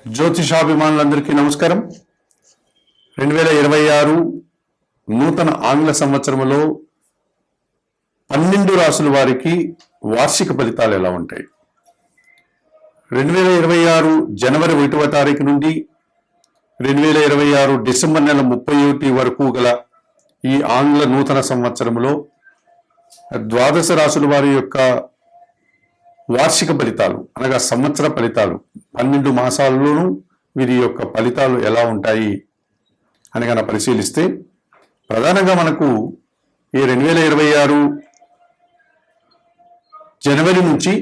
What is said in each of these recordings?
జ్యోతిషాభిమానులందరికీ నమస్కారం. 2026 నూతన ఆంగ్ల సంవత్సరంలో 12 రాసుల వారికి వార్షిక ఫలితాలు ఎలా ఉంటాయి? 2026 జనవరి 1వ తారీఖు నుండి 2026 డిసెంబర్ నెల 31 వరకు గల ఈ ఆంగ్ల నూతన సంవత్సరంలో ద్వాదశ రాసుల వారి యొక్క వార్షిక ఫలితాలు అనగా సంవత్సర ఫలితాలు 12 మాసాల్లోనూ వీరి యొక్క ఫలితాలు ఎలా ఉంటాయి అని కనుక పరిశీలిస్తే ప్రధానంగా మనకు ఈ 2026 జనవరి నుంచి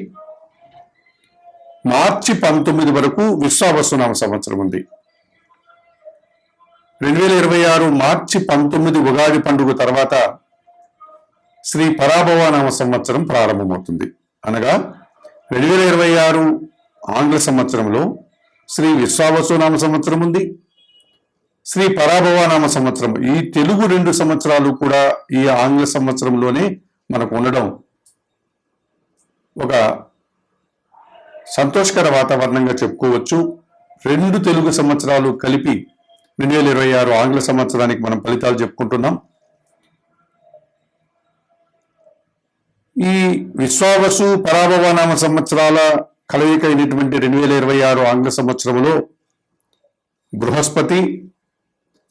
మార్చి 19 వరకు విశ్వావసునామ సంవత్సరం ఉంది. 2026 మార్చి 19 ఉగాది పండుగ తర్వాత శ్రీ పరాభవనామ సంవత్సరం ప్రారంభమవుతుంది. అనగా 2026 ఆంగ్ల సంవత్సరంలో శ్రీ విశ్వావసునామ సంవత్సరం ఉంది, శ్రీ పరాభవనామ సంవత్సరం. ఈ తెలుగు 2 సంవత్సరాలు కూడా ఈ ఆంగ్ల సంవత్సరంలోనే మనకు ఉండడం ఒక సంతోషకర వాతావరణంగా చెప్పుకోవచ్చు. 2 తెలుగు సంవత్సరాలు కలిపి 2026 ఆంగ్ల సంవత్సరానికి మనం ఫలితాలు చెప్పుకుంటున్నాం. ఈ విశ్వావసు పరాభవనామ సంవత్సరాల కలయిక అయినటువంటి 2026 ఆంగ్ల సంవత్సరంలో బృహస్పతి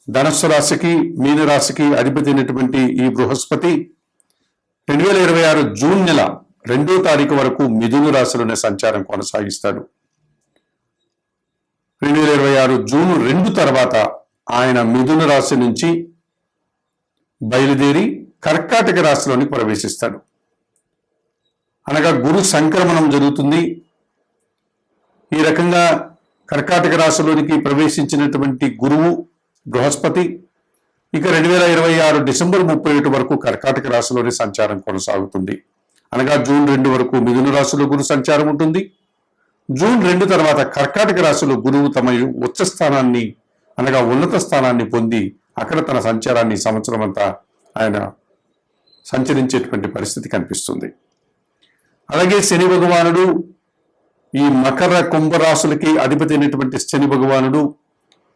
ధనస్సు రాశికి మీనరాశికి అధిపతి అయినటువంటి ఈ బృహస్పతి 2026 జూన్ నెల 2వ తారీఖు వరకు మిథున రాశిలోనే సంచారం కొనసాగిస్తాడు. 2026 జూన్ 2 తర్వాత ఆయన మిథున రాశి నుంచి బయలుదేరి కర్కాటక రాశిలోని ప్రవేశిస్తాడు. అనగా గురు సంక్రమణం జరుగుతుంది. ఈ రకంగా కర్కాటక రాశిలోనికి ప్రవేశించినటువంటి గురువు బృహస్పతి ఇక 2026 డిసెంబర్ 31 వరకు కర్కాటక రాశిలోని సంచారం కొనసాగుతుంది. అనగా జూన్ 2 వరకు మిథున రాశిలో గురు సంచారం ఉంటుంది. జూన్ 2 తర్వాత కర్కాటక రాశిలో గురువు తమ ఉచ్చ స్థానాన్ని అనగా ఉన్నత స్థానాన్ని పొంది అక్కడ తన సంచారాన్ని సంవత్సరం అంతా ఆయన సంచరించేటువంటి పరిస్థితి కనిపిస్తుంది. అలాగే శని భగవానుడు ఈ మకర కుంభరాశులకి అధిపతి అయినటువంటి శని భగవానుడు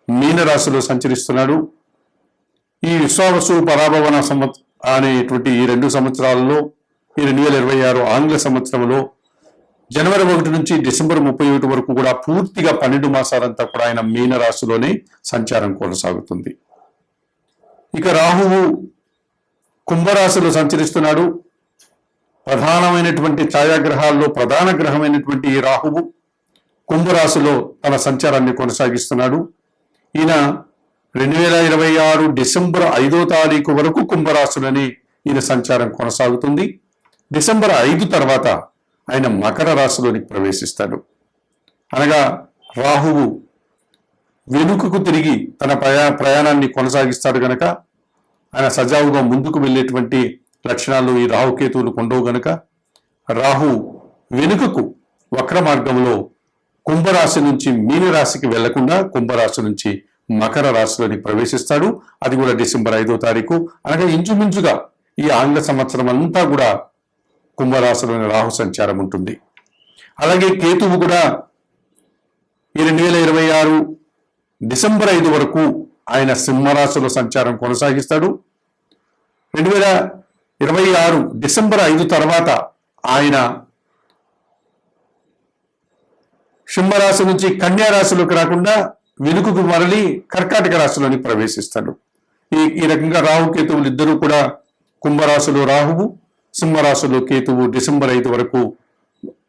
మీనరాశిలో సంచరిస్తున్నాడు. ఈ విశ్వావసు పరాభవన అనేటువంటి ఈ 2 సంవత్సరాలలో ఈ 2026 ఆంగ్ల సంవత్సరంలో జనవరి 1 నుంచి డిసెంబర్ 31 వరకు కూడా పూర్తిగా 12 మాసాలంతా కూడా ఆయన మీనరాశిలోనే సంచారం కొనసాగుతుంది. ఇక రాహువు కుంభరాశిలో సంచరిస్తున్నాడు. ప్రధానమైనటువంటి ఛాయాగ్రహాల్లో ప్రధాన గ్రహమైనటువంటి ఈ రాహువు కుంభరాశిలో తన సంచారాన్ని కొనసాగిస్తున్నాడు. ఈయన 2026 డిసెంబర్ 5వ తారీఖు వరకు కుంభరాశిలోని ఈయన సంచారం కొనసాగుతుంది. డిసెంబర్ 5 తర్వాత ఆయన మకర రాశిలోనికి ప్రవేశిస్తాడు. అనగా రాహువు వెనుకకు తిరిగి తన ప్రయాణాన్ని కొనసాగిస్తాడు గనక ఆయన సజావుగా ముందుకు వెళ్ళేటువంటి లక్షణాలు ఈ రాహుకేతువులు ఉండవు గనుక రాహు వెనుకకు వక్ర మార్గంలో కుంభరాశి నుంచి మీనరాశికి వెళ్లకుండా కుంభరాశి నుంచి మకర రాశిలోని ప్రవేశిస్తాడు. అది కూడా డిసెంబర్ 5వ తారీఖు. అనగా ఇంచుమించుగా ఈ ఆంగ్ల సంవత్సరం అంతా కూడా కుంభరాశిలోని రాహు సంచారం ఉంటుంది. అలాగే కేతువు కూడా ఈ 2026 డిసెంబర్ 5 వరకు ఆయన సింహరాశిలో సంచారం కొనసాగిస్తాడు. 2026 డిసెంబర్ 5 తర్వాత ఆయన సింహరాశి నుంచి కన్యా రాశిలోకి రాకుండా వెనుకకు మరలి కర్కాటక రాశిలోని ప్రవేశిస్తాడు. ఈ రకంగా రాహుకేతువులు ఇద్దరూ కూడా కుంభరాశిలో రాహువు, సింహరాశిలో కేతువు డిసెంబర్ 5 వరకు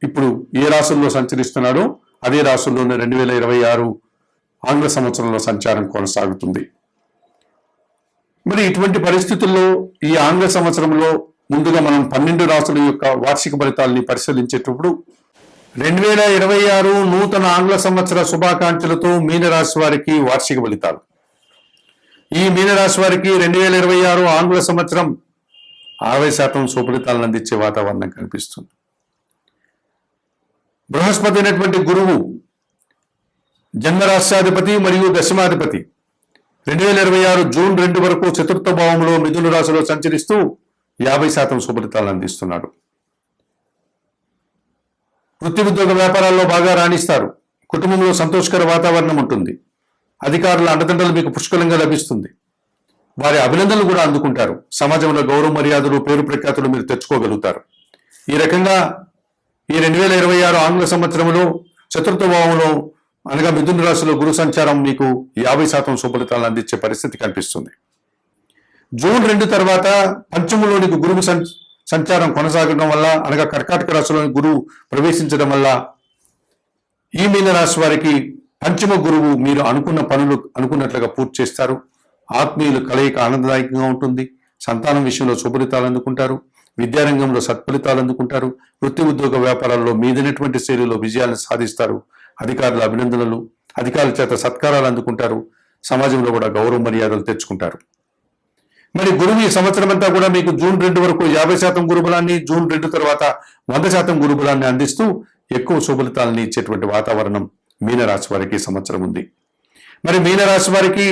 ఇప్పుడు ఏ రాశుల్లో సంచరిస్తున్నాడో అదే రాశుల్లోనే 2026 ఆంగ్ల సంవత్సరంలో సంచారం కొనసాగుతుంది. మరి ఇటువంటి పరిస్థితుల్లో ఈ ఆంగ్ల సంవత్సరంలో ముందుగా మనం 12 రాశుల యొక్క వార్షిక ఫలితాలని పరిశీలించేటప్పుడు 2026 నూతన ఆంగ్ల సంవత్సర శుభాకాంక్షలతో మీనరాశి వారికి వార్షిక ఫలితాలు. ఈ మీనరాశి వారికి 2026 ఆంగ్ల సంవత్సరం 60% సుఫలితాలను అందించే వాతావరణం కనిపిస్తుంది. బృహస్పతి అయినటువంటి గురువు జన్మరాశ్యాధిపతి మరియు దశమాధిపతి 2026 జూన్ 2 వరకు చతుర్థ భావంలో మిథున రాశిలో సంచరిస్తూ 50% శుభలితాలను అందిస్తున్నాడు. వృత్తి ఉద్యోగ వ్యాపారాల్లో బాగా రాణిస్తారు. కుటుంబంలో సంతోషకర వాతావరణం ఉంటుంది. అధికారుల అండదండలు మీకు పుష్కలంగా లభిస్తుంది. వారి అభినందనలు కూడా అందుకుంటారు. సమాజంలో గౌరవ మర్యాదలు, పేరు ప్రఖ్యాతులు మీరు తెచ్చుకోగలుగుతారు. ఈ రకంగా ఈ 2026 ఆంగ్ల సంవత్సరంలో చతుర్థ భావంలో అనగా మిథున రాశిలో గురు సంచారం మీకు 50% శుభఫలితాలను అందించే పరిస్థితి కనిపిస్తుంది. జూన్ 2 తర్వాత పంచమంలోనికి గురువు సంచారం కొనసాగడం వల్ల అనగా కర్కాటక రాశిలోని గురువు ప్రవేశించడం వల్ల ఈ మీన రాశి వారికి పంచమ గురువు మీరు అనుకున్న పనులు అనుకున్నట్లుగా పూర్తి చేస్తారు. ఆత్మీయులు కలయిక ఆనందదాయకంగా ఉంటుంది. సంతానం విషయంలో శుభఫలితాలు అందుకుంటారు. విద్యారంగంలో సత్ఫలితాలు అందుకుంటారు. వృత్తి ఉద్యోగ వ్యాపారాల్లో మీదైనటువంటి శైలిలో విజయాలను సాధిస్తారు. అధికారుల అభినందనలు, అధికారుల చేత సత్కారాలు అందుకుంటారు. సమాజంలో కూడా గౌరవ మర్యాదలు తెచ్చుకుంటారు. మరి గురువు ఈ సంవత్సరం అంతా కూడా మీకు జూన్ 2 వరకు 50% గురుబలాన్ని, జూన్ 2 తర్వాత 100% గురుబలాన్ని అందిస్తూ ఎక్కువ శుభఫలితాలని ఇచ్చేటువంటి వాతావరణం మీనరాశి వారికి సంవత్సరం ఉంది. మరి మీనరాశి వారికి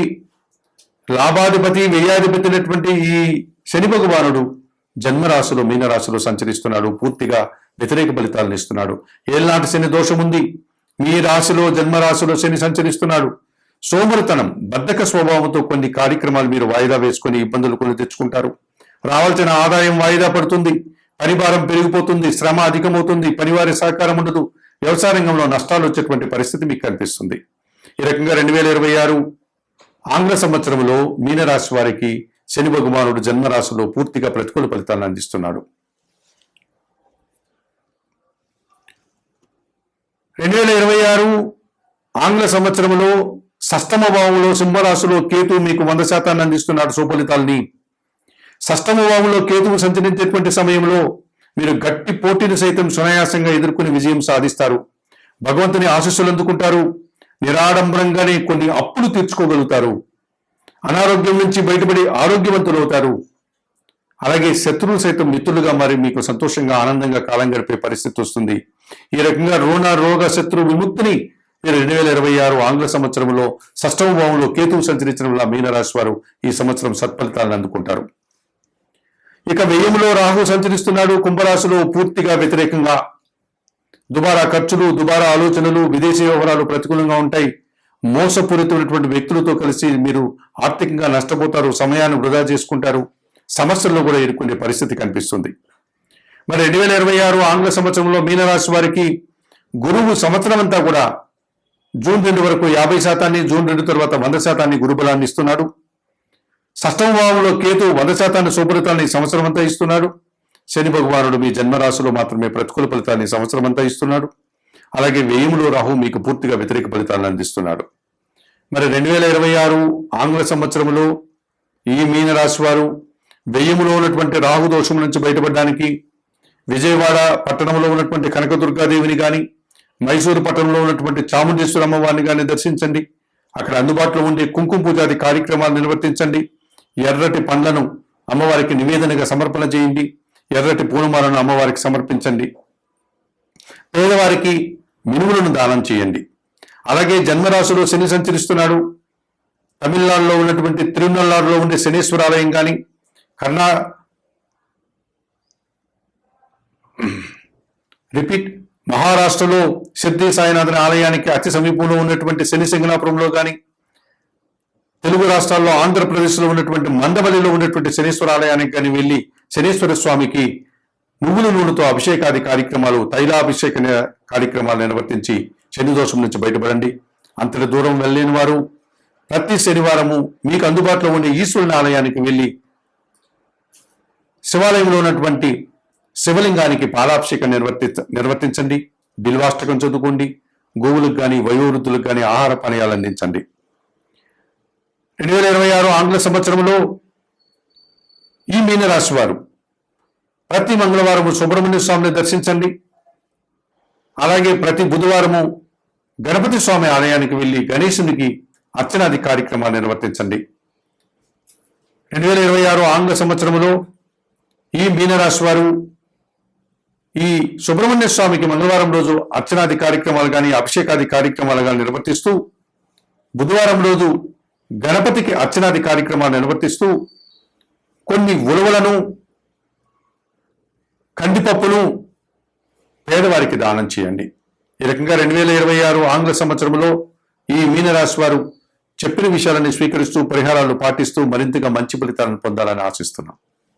లాభాధిపతి, వ్యయాధిపతి అయినటువంటి ఈ శని భగవానుడు జన్మరాశిలో మీనరాశిలో సంచరిస్తున్నాడు. పూర్తిగా వ్యతిరేక ఫలితాలను ఇస్తున్నాడు. ఏళ్ళనాటి శని దోషం ఉంది. మీ రాశిలో జన్మరాశిలో శని సంచరిస్తున్నాడు. సోమరితనం, బద్ధక స్వభావంతో కొన్ని కార్యక్రమాలు మీరు వాయిదా వేసుకొని ఇబ్బందులు కొని తెచ్చుకుంటారు. రావాల్సిన ఆదాయం వాయిదా పడుతుంది. పనిభారం పెరిగిపోతుంది. శ్రమ అధికమవుతుంది. పనివారి సహకారం ఉండదు. వ్యవసాయ రంగంలో నష్టాలు వచ్చేటువంటి పరిస్థితి మీకు కనిపిస్తుంది. ఈ రకంగా 2026 ఆంగ్ల సంవత్సరంలో మీనరాశి వారికి శని భగవానుడు జన్మరాశిలో పూర్తిగా ప్రతికూల ఫలితాలను అందిస్తున్నాడు. 2026 ఆంగ్ల సంవత్సరంలో షష్టమ భావంలో సింహరాశిలో కేతు మీకు 100% అందిస్తున్నాడు శుభఫలితాలని. షష్టమ భావంలో కేతువు సంచరించేటువంటి సమయంలో మీరు గట్టి పోటీని సైతం సునాయాసంగా ఎదుర్కొని విజయం సాధిస్తారు. భగవంతుని ఆశీస్సులు అందుకుంటారు. నిరాడంబరంగానే కొన్ని అప్పులు తీర్చుకోగలుగుతారు. అనారోగ్యం నుంచి బయటపడి ఆరోగ్యవంతులు అవుతారు. అలాగే శత్రువులు సైతం మిత్రులుగా మారి మీకు సంతోషంగా ఆనందంగా కాలం గడిపే పరిస్థితి వస్తుంది. ఈ రకంగా రోగ శత్రు విముక్తిని మీరు 2026 ఆంగ్ల సంవత్సరంలో షష్టమ భావంలో కేతువు సంచరించడం వల్ల మీనరాశి వారు ఈ సంవత్సరం సత్ఫలితాలను అందుకుంటారు. ఇక వ్యయంలో రాహు సంచరిస్తున్నాడు. కుంభరాశిలో పూర్తిగా వ్యతిరేకంగా దుబారా ఖర్చులు, దుబారా ఆలోచనలు, విదేశీ వ్యవహారాలు ప్రతికూలంగా ఉంటాయి. మోసపూరితమైనటువంటి వ్యక్తులతో కలిసి మీరు ఆర్థికంగా నష్టపోతారు. సమయాన్ని వృధా చేసుకుంటారు. సమస్యల్లో కూడా ఎదుర్కొనే పరిస్థితి కనిపిస్తుంది. మరి 2026 ఆంగ్ల సంవత్సరంలో మీనరాశి వారికి గురువు సంవత్సరం అంతా కూడా జూన్ 2 వరకు 50%, జూన్ 2 తర్వాత 100% గురుబలాన్ని ఇస్తున్నాడు. షష్టమ భావంలో కేతు 100% శుభఫలితాన్ని సంవత్సరం అంతా ఇస్తున్నాడు. శని భగవానుడు మీ జన్మరాశిలో మాత్రమే ప్రతికూల ఫలితాన్ని సంవత్సరం అంతా ఇస్తున్నాడు. అలాగే వ్యయములో రాహు మీకు పూర్తిగా వ్యతిరేక ఫలితాలను అందిస్తున్నాడు. మరి 2026 ఆంగ్ల సంవత్సరంలో ఈ మీనరాశి వారు వ్యయములో ఉన్నటువంటి రాహు దోషం నుంచి బయటపడడానికి విజయవాడ పట్టణంలో ఉన్నటువంటి కనకదుర్గాదేవిని కానీ, మైసూరు పట్టణంలో ఉన్నటువంటి చాముండేశ్వరి అమ్మవారిని కానీ దర్శించండి. అక్కడ అందుబాటులో ఉండే కుంకుమ పూజాది కార్యక్రమాలు నిర్వర్తించండి. ఎర్రటి పండ్లను అమ్మవారికి నివేదనగా సమర్పణ చేయండి. ఎర్రటి పూలమాలను అమ్మవారికి సమర్పించండి. పేదవారికి మినుములను దానం చేయండి. అలాగే జన్మరాశిలో శని సంచరిస్తున్నాడు. తమిళనాడులో ఉన్నటువంటి తిరునల్లారులో ఉండే శనేశ్వరాలయం కానీ, మహారాష్ట్రలో సిద్ధి సాయినాథన్ ఆలయానికి అతి సమీపంలో ఉన్నటువంటి శని సింగనాపురంలో కానీ, తెలుగు రాష్ట్రాల్లో ఆంధ్రప్రదేశ్లో ఉన్నటువంటి మందవల్లిలో ఉన్నటువంటి శనీశ్వర ఆలయానికి కానీ వెళ్ళి శనీశ్వర స్వామికి నువ్వుల నూనెతో అభిషేకాది కార్యక్రమాలు, తైలాభిషేక కార్యక్రమాలు నిర్వర్తించి శని దోషం నుంచి బయటపడండి. అంతటి దూరం వెళ్ళలేని వారు ప్రతి శనివారము మీకు అందుబాటులో ఉండే ఈశ్వరుని ఆలయానికి వెళ్ళి శివాలయంలో ఉన్నటువంటి శివలింగానికి పాలాభిషేకం నిర్వర్తించండి. బిల్వాష్టకం చదువుకోండి. గోవులకు కానీ వయోవృద్ధులకు కానీ ఆహార పానీయాలు అందించండి. 2026 ఆంగ్ల సంవత్సరంలో ఈ మీనరాశి వారు ప్రతి మంగళవారము సుబ్రహ్మణ్య స్వామిని దర్శించండి. అలాగే ప్రతి బుధవారము గణపతి స్వామి ఆలయానికి వెళ్ళి గణేశునికి అర్చనాది కార్యక్రమాలు నిర్వర్తించండి. 2026 ఆంగ్ల సంవత్సరంలో ఈ మీనరాశి వారు ఈ సుబ్రహ్మణ్య స్వామికి మంగళవారం రోజు అర్చనాది కార్యక్రమాలు కానీ, అభిషేకాది కార్యక్రమాలు కానీ నిర్వర్తిస్తూ, బుధవారం రోజు గణపతికి అర్చనాది కార్యక్రమాలు నిర్వర్తిస్తూ కొన్ని ఉలవలను, కందిపప్పును పేదవారికి దానం చేయండి. ఈ రకంగా 2026 ఆంగ్ల సంవత్సరంలో ఈ మీనరాశి వారు చెప్పిన విషయాలని స్వీకరిస్తూ పరిహారాలు పాటిస్తూ మరింతగా మంచి ఫలితాలను పొందాలని ఆశిస్తున్నాం.